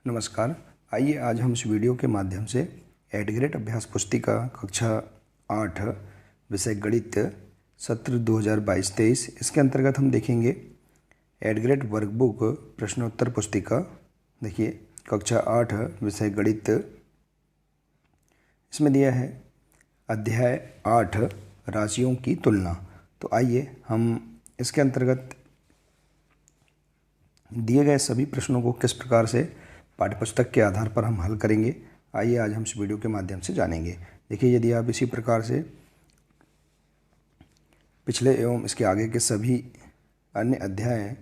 नमस्कार। आइए आज हम इस वीडियो के माध्यम से एडग्रेड अभ्यास पुस्तिका कक्षा 8 विषय गणित सत्र 2022-23 इसके अंतर्गत हम देखेंगे एडग्रेड वर्कबुक प्रश्नोत्तर पुस्तिका। देखिए कक्षा 8 विषय गणित, इसमें दिया है अध्याय 8 राशियों की तुलना। तो आइए हम इसके अंतर्गत दिए गए सभी प्रश्नों को किस प्रकार से पाठ्यपुस्तक के आधार पर हम हल करेंगे, आइए आज हम इस वीडियो के माध्यम से जानेंगे। देखिए, यदि आप इसी प्रकार से पिछले एवं इसके आगे के सभी अन्य अध्याय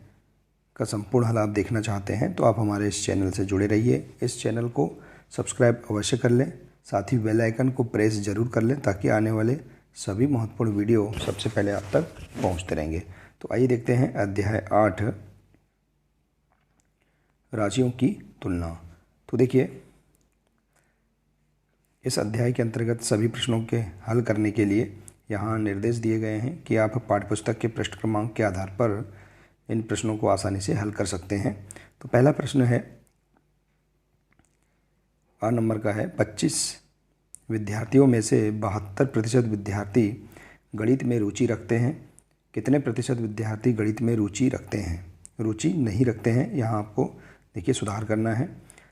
का संपूर्ण हल आप देखना चाहते हैं तो आप हमारे इस चैनल से जुड़े रहिए। इस चैनल को सब्सक्राइब अवश्य कर लें, साथ ही बेल आइकन को प्रेस जरूर कर लें ताकि आने वाले सभी महत्वपूर्ण वीडियो सबसे पहले आप तक पहुँचते रहेंगे। तो आइए देखते हैं अध्याय 8 राशियों की तुलना। तो देखिए, इस अध्याय के अंतर्गत सभी प्रश्नों के हल करने के लिए यहाँ निर्देश दिए गए हैं कि आप पाठ्यपुस्तक के पृष्ठ क्रमांक के आधार पर इन प्रश्नों को आसानी से हल कर सकते हैं। तो पहला प्रश्न है आ नंबर का है, 25 विद्यार्थियों में से 72% विद्यार्थी गणित में रुचि रखते हैं। कितने प्रतिशत विद्यार्थी गणित में रुचि रखते हैं, रुचि नहीं रखते हैं? यहाँ आपको देखिए सुधार करना है।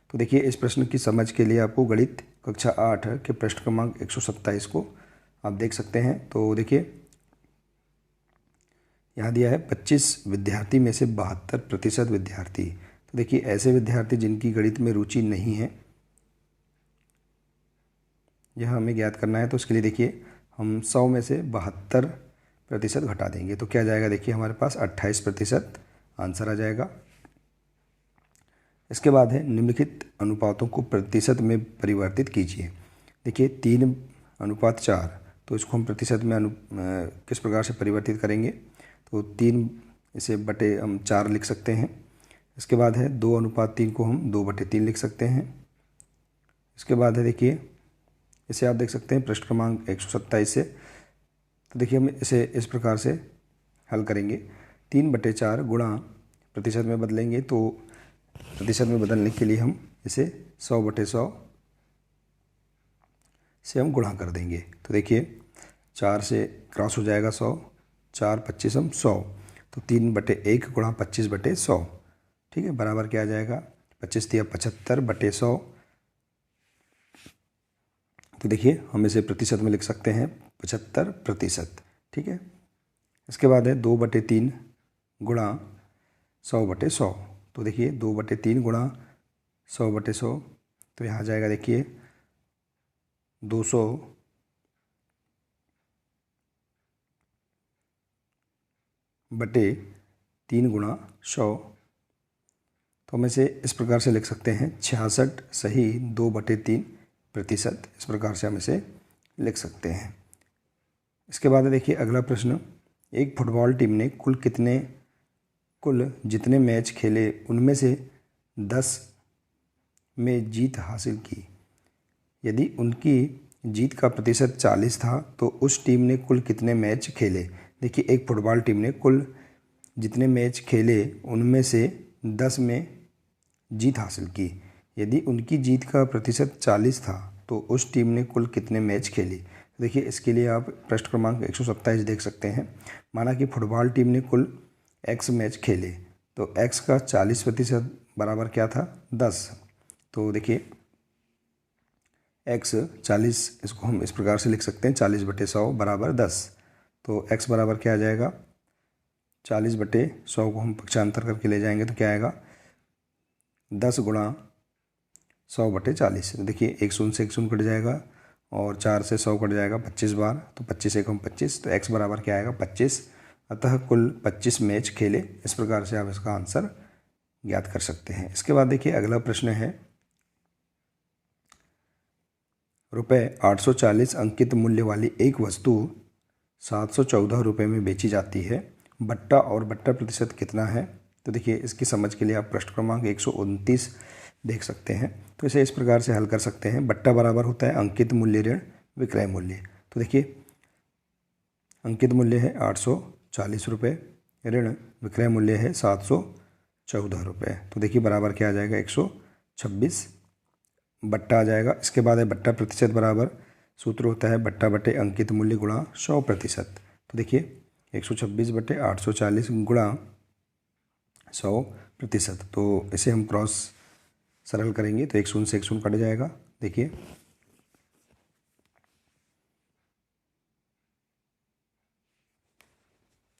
तो देखिए, इस प्रश्न की समझ के लिए आपको गणित कक्षा 8 के पृष्ठ क्रमांक 127 को आप देख सकते हैं। तो देखिए, यहाँ दिया है 25 विद्यार्थी में से 72% विद्यार्थी। तो देखिए, ऐसे विद्यार्थी जिनकी गणित में रुचि नहीं है यह हमें ज्ञात करना है। तो उसके लिए देखिए, हम 100 में से 72% घटा देंगे तो क्या जाएगा, देखिए हमारे पास 28% आंसर आ जाएगा। इसके बाद है निम्नलिखित अनुपातों को प्रतिशत में परिवर्तित कीजिए। देखिए 3:4, तो इसको हम प्रतिशत में किस प्रकार से परिवर्तित करेंगे, तो 3 इसे बटे हम 4 लिख सकते हैं। इसके बाद है 2:3 को हम 2/3 लिख सकते हैं। इसके बाद है देखिए, इसे आप देख सकते हैं पृष्ठ क्रमांक 127 से। तो देखिए, हम इसे इस प्रकार से हल करेंगे, 3/4 गुणा प्रतिशत में बदलेंगे। तो प्रतिशत में बदलने के लिए हम इसे 100/100 से हम गुणा कर देंगे। तो देखिए, 4 से क्रॉस हो जाएगा 100, 4 25 हम 100, तो 3/1 गुणा 25/100, ठीक है, बराबर क्या आ जाएगा, 25 या 75/100। तो देखिए, हम इसे प्रतिशत में लिख सकते हैं 75%, ठीक है। इसके बाद है 2/3 गुणा 100/100। तो देखिए 2/3 गुणा 100/100, तो यहाँ जाएगा देखिए 200/3 गुणा 100। तो हम इसे इस प्रकार से लिख सकते हैं 66 सही 2/3%, इस प्रकार से हम इसे लिख सकते हैं। इसके बाद देखिए अगला प्रश्न, एक फुटबॉल टीम ने कुल जितने मैच खेले उनमें से 10 में जीत हासिल की। यदि उनकी जीत का प्रतिशत 40 था तो उस टीम ने कुल कितने मैच खेले। देखिए, एक फुटबॉल टीम ने कुल जितने मैच खेले उनमें से 10 में जीत हासिल की। यदि उनकी जीत का प्रतिशत 40 था तो उस टीम ने कुल कितने मैच खेले। देखिए, इसके लिए आप पृष्ठ क्रमांक 127 देख सकते हैं। माना कि फुटबॉल टीम ने कुल x मैच खेले, तो x का 40% बराबर क्या था, 10। तो देखिए x 40, इसको हम इस प्रकार से लिख सकते हैं 40/100 बराबर 10। तो x बराबर क्या आ जाएगा, 40/100 को हम पक्षांतर करके ले जाएंगे तो क्या आएगा, 10 गुणा 100/40। तो देखिए, एक शून्य से एक शून्य कट जाएगा और 4 से 100 कट जाएगा 25 बार, तो 25 एक हम 25, तो x बराबर क्या आएगा, 25। अतः कुल 25 मैच खेले। इस प्रकार से आप इसका आंसर ज्ञात कर सकते हैं। इसके बाद देखिए अगला प्रश्न है, ₹840 अंकित मूल्य वाली एक वस्तु 714 रुपये में बेची जाती है। बट्टा और बट्टा प्रतिशत कितना है। तो देखिए, इसकी समझ के लिए आप पृष्ठ क्रमांक 129 देख सकते हैं। तो इसे इस प्रकार से हल कर सकते हैं, बट्टा बराबर होता है अंकित मूल्य ऋण विक्रय मूल्य। तो देखिए, अंकित मूल्य है 840 रुपये, ऋण विक्रय मूल्य है 714 रुपये। तो देखिए बराबर क्या आ जाएगा, 26 बट्टा आ जाएगा। इसके बाद है बट्टा प्रतिशत बराबर, सूत्र होता है बट्टा बटे अंकित मूल्य गुणा 100%। तो देखिए 126 बटे 840 गुणा 100%। तो इसे हम क्रॉस सरल करेंगे तो एक शून्य से एक शून्य कट जाएगा। देखिए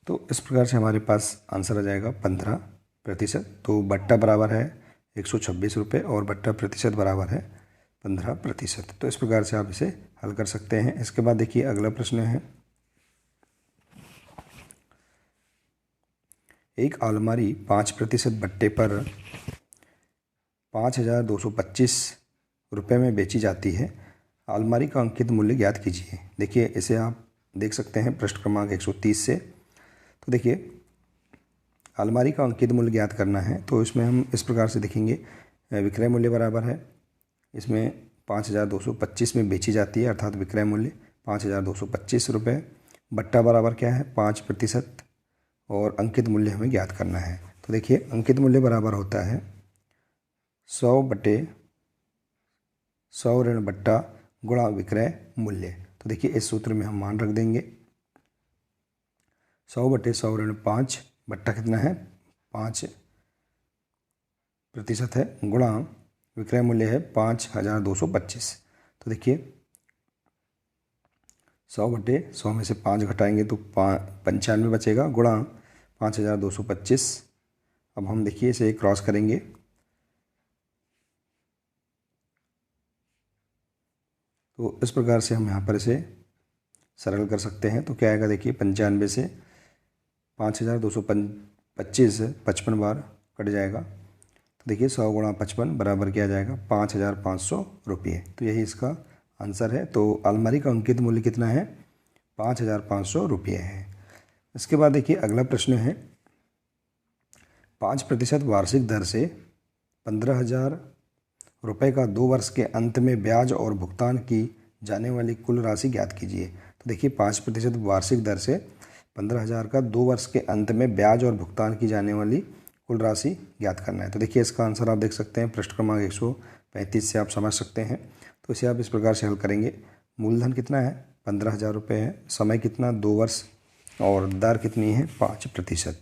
तो इस प्रकार से हमारे पास आंसर आ जाएगा 15%। तो बट्टा बराबर है 126 रुपये और बट्टा प्रतिशत बराबर है 15%। तो इस प्रकार से आप इसे हल कर सकते हैं। इसके बाद देखिए अगला प्रश्न है, एक अलमारी 5% बट्टे पर 5,225 रुपये में बेची जाती है। अलमारी का अंकित मूल्य ज्ञात कीजिए। देखिए इसे आप देख सकते हैं पृष्ठ क्रमांक 130 से। तो देखिए अलमारी का अंकित मूल्य ज्ञात करना है तो इसमें हम इस प्रकार से देखेंगे, विक्रय मूल्य बराबर है, इसमें 5,225 में बेची जाती है अर्थात विक्रय मूल्य 5,225 रुपये, बट्टा बराबर क्या है 5% और अंकित मूल्य हमें ज्ञात करना है। तो देखिए अंकित मूल्य बराबर होता है 100 बटे 100 ऋण बट्टा गुणा विक्रय मूल्य। तो देखिए इस सूत्र में हम मान रख देंगे 100 बटे 100 ऋण 5 बट्टा कितना है 5% है गुणा विक्रय मूल्य है 5,225। तो देखिए 100 बटे 100 में से 5 घटाएंगे तो 95 बचेगा गुणा 5,225। अब हम देखिए इसे क्रॉस करेंगे तो इस प्रकार से हम यहाँ पर इसे सरल कर सकते हैं। तो क्या आएगा देखिए 95 से 5,225 55 बार कट जाएगा। तो देखिए 100 गुणा 55 बराबर क्या जाएगा 5,500 रुपये। तो यही इसका आंसर है। तो अलमारी का अंकित मूल्य कितना है 5,500 रुपये है। इसके बाद देखिए अगला प्रश्न है, 5% वार्षिक दर से 15,000 रुपये का 2 वर्ष के अंत में ब्याज और भुगतान की जाने वाली कुल राशि ज्ञात कीजिए। तो देखिए 5% वार्षिक दर से 15,000 का 2 वर्ष के अंत में ब्याज और भुगतान की जाने वाली कुल राशि ज्ञात करना है। तो देखिए इसका आंसर आप देख सकते हैं पृष्ठ क्रमांक 135 से आप समझ सकते हैं। तो इसे आप इस प्रकार से हल करेंगे, मूलधन कितना है 15,000 रुपये है, समय कितना 2 वर्ष और दर कितनी है 5%।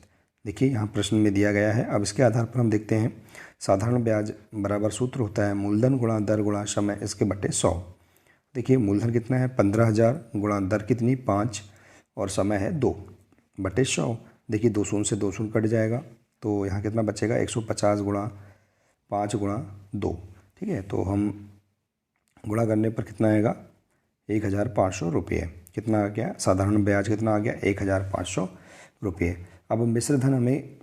देखिए यहाँ प्रश्न में दिया गया है। अब इसके आधार पर हम देखते हैं, साधारण ब्याज बराबर सूत्र होता है मूलधन गुणा दर गुणा समय इसके बटे 100। देखिए मूलधन कितना है 15,000 गुणा दर कितनी 5 और समय है 2 बटे 100। देखिए 2 शून्य से 2 शून्य कट जाएगा तो यहाँ कितना बचेगा 150 गुणा 5 गुणा 2। ठीक है, तो हम गुणा करने पर कितना आएगा 1,500 रुपये। कितना आ गया साधारण ब्याज कितना आ गया 1,500 रुपये। अब मिश्र धन हमें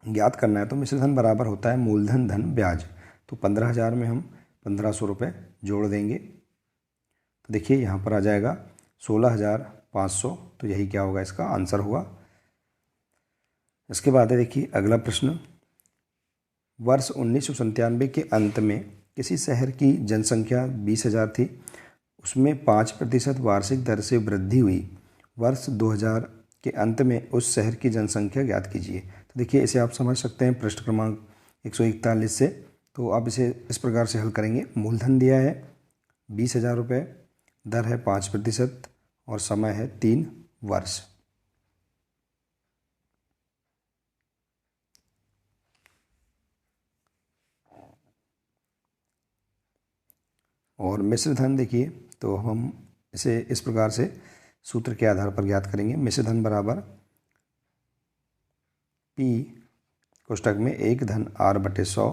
ज्ञात करना है। तो मिश्र धन बराबर होता है मूलधन धन ब्याज। तो 15,000 में हम 1,500 रुपये जोड़ देंगे तो देखिए यहाँ पर आ जाएगा 16,500। तो यही क्या होगा इसका आंसर होगा। इसके बाद है देखिए अगला प्रश्न, वर्ष 1997 के अंत में किसी शहर की जनसंख्या 20,000 थी, उसमें 5% वार्षिक दर से वृद्धि हुई। वर्ष 2000 के अंत में उस शहर की जनसंख्या ज्ञात कीजिए। तो देखिए इसे आप समझ सकते हैं पृष्ठ क्रमांक 141 से। तो आप इसे इस प्रकार से हल करेंगे, मूलधन दिया है 20,000 रुपये, दर है 5% और समय है 3 वर्ष। और मिश्र धन देखिए तो हम इसे इस प्रकार से सूत्र के आधार पर ज्ञात करेंगे, मिश्र धन बराबर P कोष्टक में 1 धन R बटे 100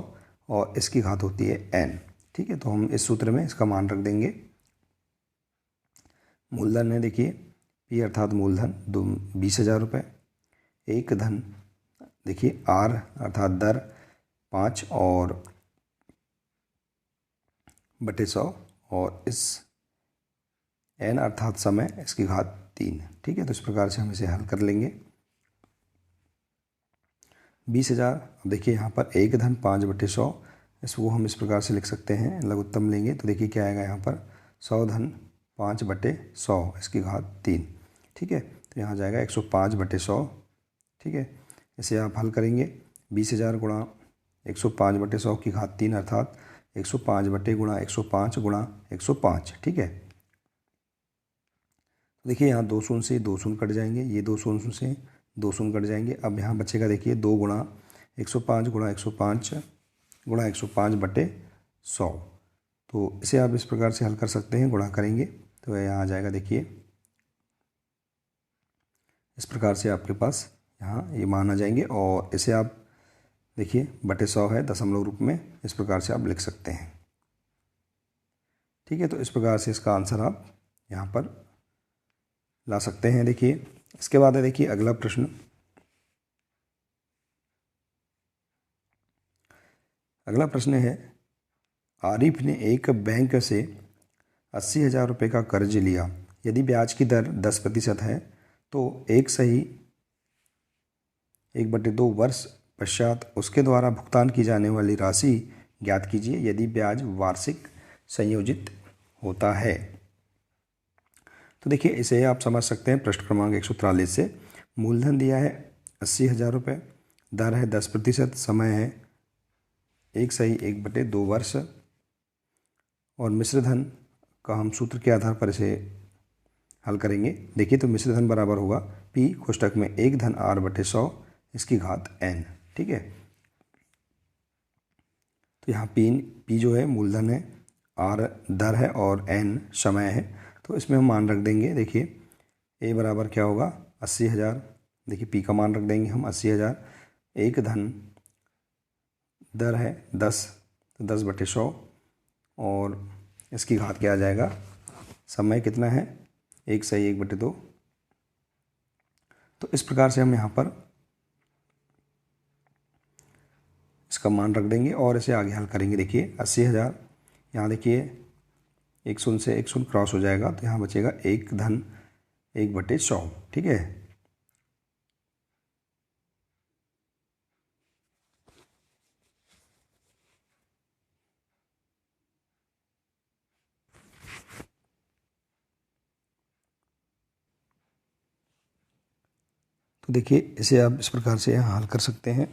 और इसकी घात होती है n। ठीक है, तो हम इस सूत्र में इसका मान रख देंगे। मूलधन है देखिए P अर्थात मूलधन 20,000 रुपये, 1 धन देखिए R अर्थात दर 5 और बटे 100 और इस n अर्थात समय इसकी घात 3। ठीक है, तो इस प्रकार से हम इसे हल कर लेंगे। 20,000 अब देखिए यहाँ पर 1 धन 5 बटे 100, इसको हम इस प्रकार से लिख सकते हैं, लघुत्तम लेंगे तो देखिए क्या आएगा यहाँ पर 100 धन 5 बटे 100 इसकी घात 3। ठीक है, तो यहाँ जाएगा 105 बटे 100। ठीक है, इसे आप हल करेंगे 20,000 गुणा 105/100 की घात 3 अर्थात 105 बटे गुणा 105 गुणा 105। ठीक है, तो देखिए यहाँ 2 शून्य से 2 शून्य कट जाएंगे, ये 2 शून्य से 2 शून्य कट जाएंगे। अब यहाँ बचेगा देखिए 2 गुणा 105 गुणा 105 गुणा 105 बटे 100। तो इसे आप इस प्रकार से हल कर सकते हैं, गुणा करेंगे तो यहाँ आ जाएगा देखिए इस प्रकार से आपके पास यहाँ ये मान आ जाएंगे, और इसे आप देखिए बटे 100 है दशमलव रूप में, इस प्रकार से आप लिख सकते हैं। ठीक है, तो इस प्रकार से इसका आंसर आप यहाँ पर ला सकते हैं। देखिए इसके बाद है देखिए अगला प्रश्न। अगला प्रश्न है, आरिफ ने एक बैंक से 80,000 रुपये का कर्ज लिया। यदि ब्याज की दर 10% है तो 1/2 वर्ष पश्चात उसके द्वारा भुगतान की जाने वाली राशि ज्ञात कीजिए यदि ब्याज वार्षिक संयोजित होता है। तो देखिए इसे आप समझ सकते हैं पृष्ठ क्रमांक 143 से। मूलधन दिया है 80,000 रुपये, दर है 10%, समय है 1/2 वर्ष, और मिश्र धन का हम सूत्र के आधार पर इसे हल करेंगे। देखिए तो मिश्र धन बराबर होगा P कोष्टक में 1 धन R/100 इसकी घात n। ठीक है, तो यहाँ P जो है मूलधन है, R दर है और n समय है, तो इसमें हम मान रख देंगे। देखिए A बराबर क्या होगा 80,000, देखिए P का मान रख देंगे हम 80,000, 1 धन दर है 10, तो 10/100, और इसकी घात क्या आ जाएगा, समय कितना है 1/2। तो इस प्रकार से हम यहाँ पर इसका मान रख देंगे और इसे आगे हल करेंगे। देखिए 80,000, यहाँ देखिए 1 शून्य से 1 शून्य क्रॉस हो जाएगा, तो यहाँ बचेगा 1 धन 1/100। ठीक है, तो देखिए इसे आप इस प्रकार से यहाँ हल कर सकते हैं।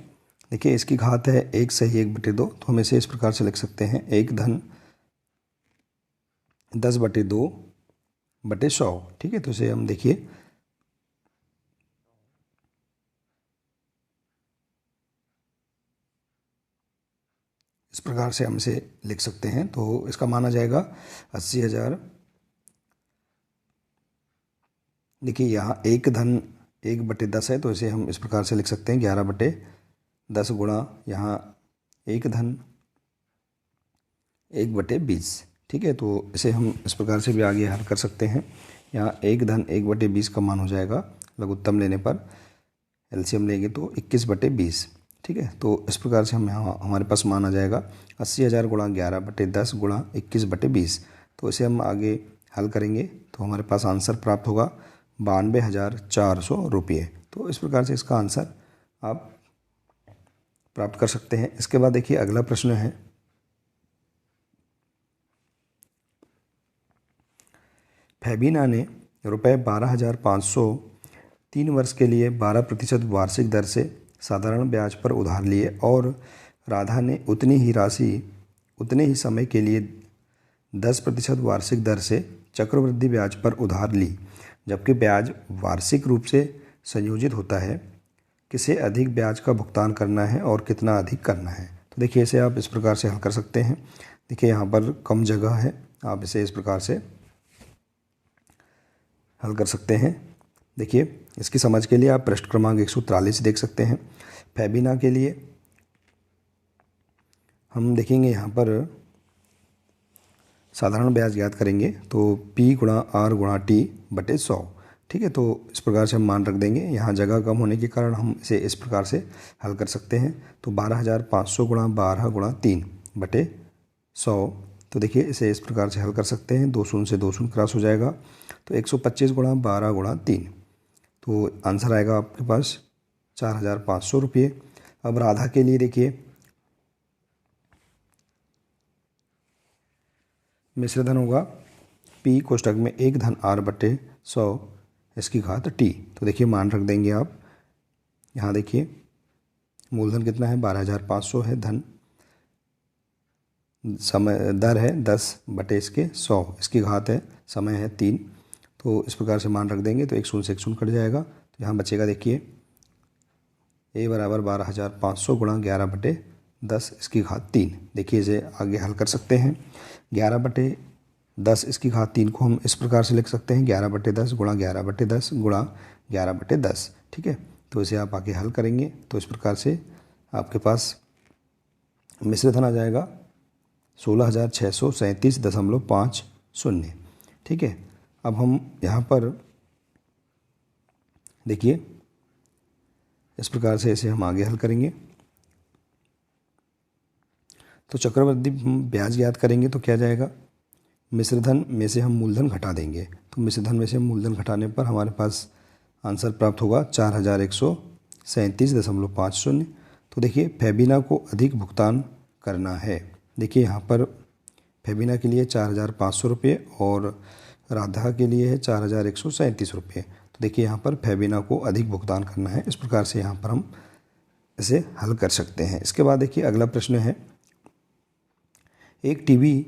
देखिए इसकी घात है 1/2, तो हम इसे इस प्रकार से लिख सकते हैं 1 धन 10/2/100। ठीक है, तो इसे हम देखिए इस प्रकार से हम इसे लिख सकते हैं। तो इसका माना जाएगा 80,000। देखिए यहाँ 1 धन 1/10 है, तो इसे हम इस प्रकार से लिख सकते हैं 11/10 गुणा यहाँ 1 धन 1/20। ठीक है, तो इसे हम इस प्रकार से भी आगे हल कर सकते हैं। यहाँ 1 धन 1/20 का मान हो जाएगा लघुत्तम लेने पर, एलसीएम लेंगे तो 21/20। ठीक है, तो इस प्रकार से हम यहाँ हमारे पास मान आ जाएगा 80,000 गुणा 11/10 गुणा 21/20। तो इसे हम आगे हल करेंगे तो हमारे पास आंसर प्राप्त होगा 92,400 रुपये। तो इस प्रकार से इसका आंसर आप प्राप्त कर सकते हैं। इसके बाद देखिए अगला प्रश्न है, फैबीना ने रुपये 12,500 3 वर्ष के लिए 12% वार्षिक दर से साधारण ब्याज पर उधार लिए, और राधा ने उतनी ही राशि उतने ही समय के लिए 10% वार्षिक दर से चक्रवृद्धि ब्याज पर उधार ली, जबकि ब्याज वार्षिक रूप से संयोजित होता है। किसे अधिक ब्याज का भुगतान करना है और कितना अधिक करना है। तो देखिए इसे आप इस प्रकार से हल कर सकते हैं। देखिए यहाँ पर कम जगह है, आप इसे इस प्रकार से हल कर सकते हैं। देखिए इसकी समझ के लिए आप पृष्ठ क्रमांक 143 देख सकते हैं। फैबीना के लिए हम देखेंगे यहाँ पर साधारण ब्याज ज्ञात करेंगे तो P गुणा R गुणा T बटे 100। ठीक है, तो इस प्रकार से हम मान रख देंगे। यहाँ जगह कम होने के कारण हम इसे इस प्रकार से हल कर सकते हैं। तो 12,500 गुणा 12 गुणा 3 बटे 100। तो देखिए इसे इस प्रकार से हल कर सकते हैं, 2 शून्य से 2 शून्य क्रॉस हो जाएगा, तो 125 गुणा 12 गुणा 3, तो आंसर आएगा आपके पास 4,500 रुपये। अब राधा के लिए देखिए मिश्र धन होगा P कोष्टक में 1 धन R बटे 100 इसकी घात T। तो देखिए मान रख देंगे आप। यहाँ देखिए मूलधन कितना है 12,500 है, धन समय दर है 10/100, इसकी घात है, समय है 3। तो इस प्रकार से मान रख देंगे तो एक शून्य से एक शून्य कट जाएगा। तो यहाँ बचेगा देखिए a बराबर 12,500 गुणा 11/10 इसकी घात 3। देखिए इसे आगे हल कर सकते हैं। 11/10 इसकी घात 3 को हम इस प्रकार से लिख सकते हैं 11/10 गुणा 11/10 गुणा 11/10। ठीक है, तो इसे आप आगे हल करेंगे तो इस प्रकार से आपके पास मिश्र धन आ जाएगा 16,637.50। ठीक है, अब हम यहाँ पर देखिए इस प्रकार से इसे हम आगे हल करेंगे। तो चक्रवृद्धि ब्याज ज्ञात करेंगे तो क्या जाएगा, मिश्रधन में से हम मूलधन घटा देंगे। तो मिश्रधन में से मूलधन घटाने पर हमारे पास आंसर प्राप्त होगा 4,137.50। तो देखिए फेबिना को अधिक भुगतान करना है। देखिए यहाँ पर फेबिना के लिए 4,500 रुपये और राधा के लिए है 4,137 रुपये। तो देखिए यहाँ पर फेबिना को अधिक भुगतान करना है। इस प्रकार से यहाँ पर हम इसे हल कर सकते हैं। इसके बाद देखिए अगला प्रश्न है, एक टीवी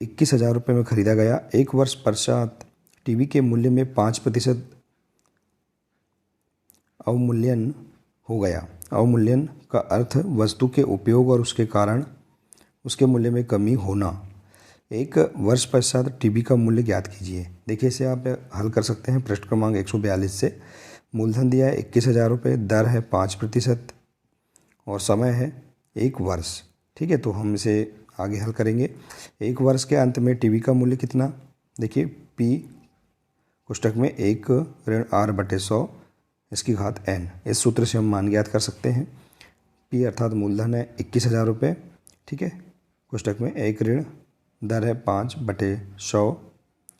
21,000 रुपये में खरीदा गया। एक वर्ष पश्चात टीवी के मूल्य में 5% अवमूल्यन हो गया। अवमूल्यन का अर्थ वस्तु के उपयोग और उसके कारण उसके मूल्य में कमी होना। एक वर्ष पश्चात टीवी का मूल्य ज्ञात कीजिए। देखिए इसे आप हल कर सकते हैं पृष्ठ क्रमांक 142 से। मूलधन दिया है 21,000 रुपये, दर है 5% और समय है 1 वर्ष। ठीक है, तो हम इसे आगे हल करेंगे। एक वर्ष के अंत में टीवी का मूल्य कितना, देखिए P कोष्टक में 1 ऋण R/100 इसकी घात n। इस सूत्र से हम मान ज्ञात कर सकते हैं। P अर्थात मूलधन है 21,000 रुपये। ठीक है, कोष्टक में 1 ऋण, दर है 5/100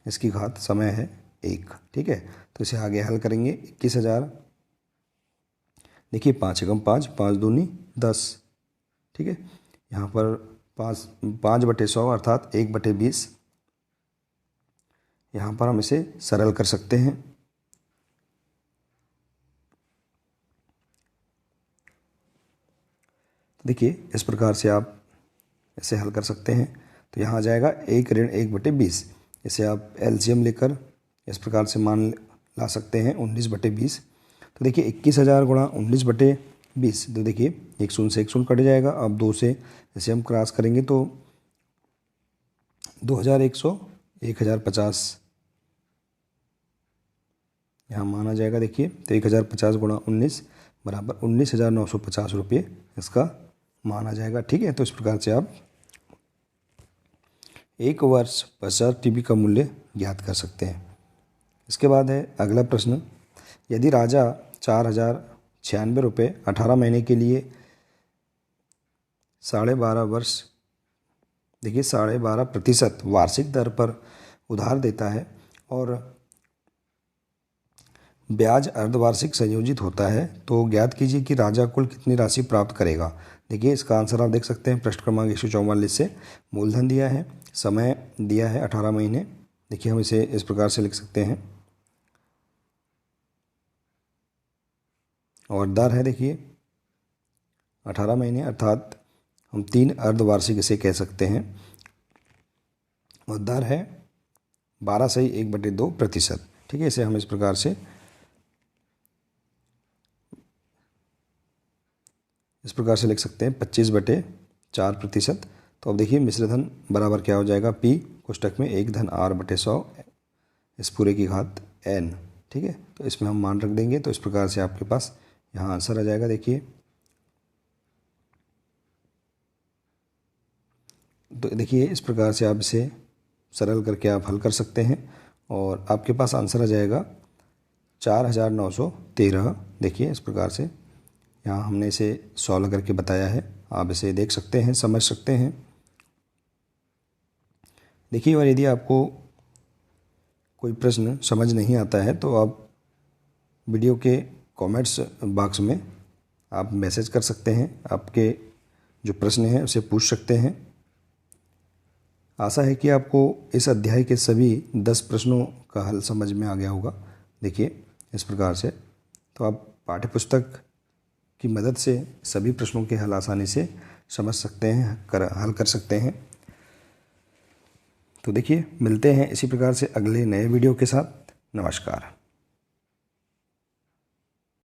इसकी घात, समय है 1। ठीक है, तो इसे आगे हल करेंगे। 21,000 देखिए 5 एकम 5, 5 दूनी 10। ठीक है, यहाँ पर 5/100 अर्थात 1/20। यहाँ पर हम इसे सरल कर सकते हैं। देखिए इस प्रकार से आप इसे हल कर सकते हैं। तो यहाँ आ जाएगा 1 ऋण 1/20। इसे आप एलसीएम लेकर इस प्रकार से मान ला सकते हैं 19/20। तो देखिए 21,000 गुणा 19/20। तो देखिए एक शून्य से एक शून्य कट जाएगा। अब 2 से इसे हम क्रॉस करेंगे तो 2,100 1,050 यहाँ माना जाएगा। देखिए तो 1,050 गुणा 19 बराबर 19,950 रुपये इसका मान आ जाएगा। ठीक है, तो इस प्रकार से आप एक वर्ष पश्चात टीवी का मूल्य ज्ञात कर सकते हैं। इसके बाद है अगला प्रश्न, यदि राजा 4,096 रुपये 18 महीने के लिए 12.5 वर्ष, देखिए 12.5% वार्षिक दर पर उधार देता है और ब्याज अर्धवार्षिक संयोजित होता है, तो ज्ञात कीजिए कि राजा कुल कितनी राशि प्राप्त करेगा। देखिए इसका आंसर आप देख सकते हैं पृष्ठ क्रमांक 144 से। मूलधन दिया है, समय दिया है 18 महीने। देखिए हम इसे इस प्रकार से लिख सकते हैं और दर है देखिए 18 महीने अर्थात हम 3 अर्धवार्षिक इसे कह सकते हैं और दर है 12/1/2%। ठीक है, इसे हम इस प्रकार से लिख सकते हैं 25/4%। तो अब देखिए मिश्रधन बराबर क्या हो जाएगा, P कोष्टक में 1 धन R/100 इस पूरे की घात n। ठीक है, तो इसमें हम मान रख देंगे तो इस प्रकार से आपके पास यहाँ आंसर आ जाएगा। देखिए तो देखिए इस प्रकार से आप इसे सरल करके आप हल कर सकते हैं और आपके पास आंसर आ जाएगा 4,913। देखिए इस प्रकार से यहाँ हमने इसे सॉल्व करके बताया है, आप इसे देख सकते हैं, समझ सकते हैं। देखिए और यदि आपको कोई प्रश्न समझ नहीं आता है तो आप वीडियो के कमेंट्स बॉक्स में आप मैसेज कर सकते हैं, आपके जो प्रश्न हैं उसे पूछ सकते हैं। आशा है कि आपको इस अध्याय के सभी 10 प्रश्नों का हल समझ में आ गया होगा। देखिए इस प्रकार से तो आप पाठ्यपुस्तक की मदद से सभी प्रश्नों के हल आसानी से समझ सकते हैं, हल कर सकते हैं। तो देखिए, मिलते हैं इसी प्रकार से अगले नए वीडियो के साथ। नमस्कार।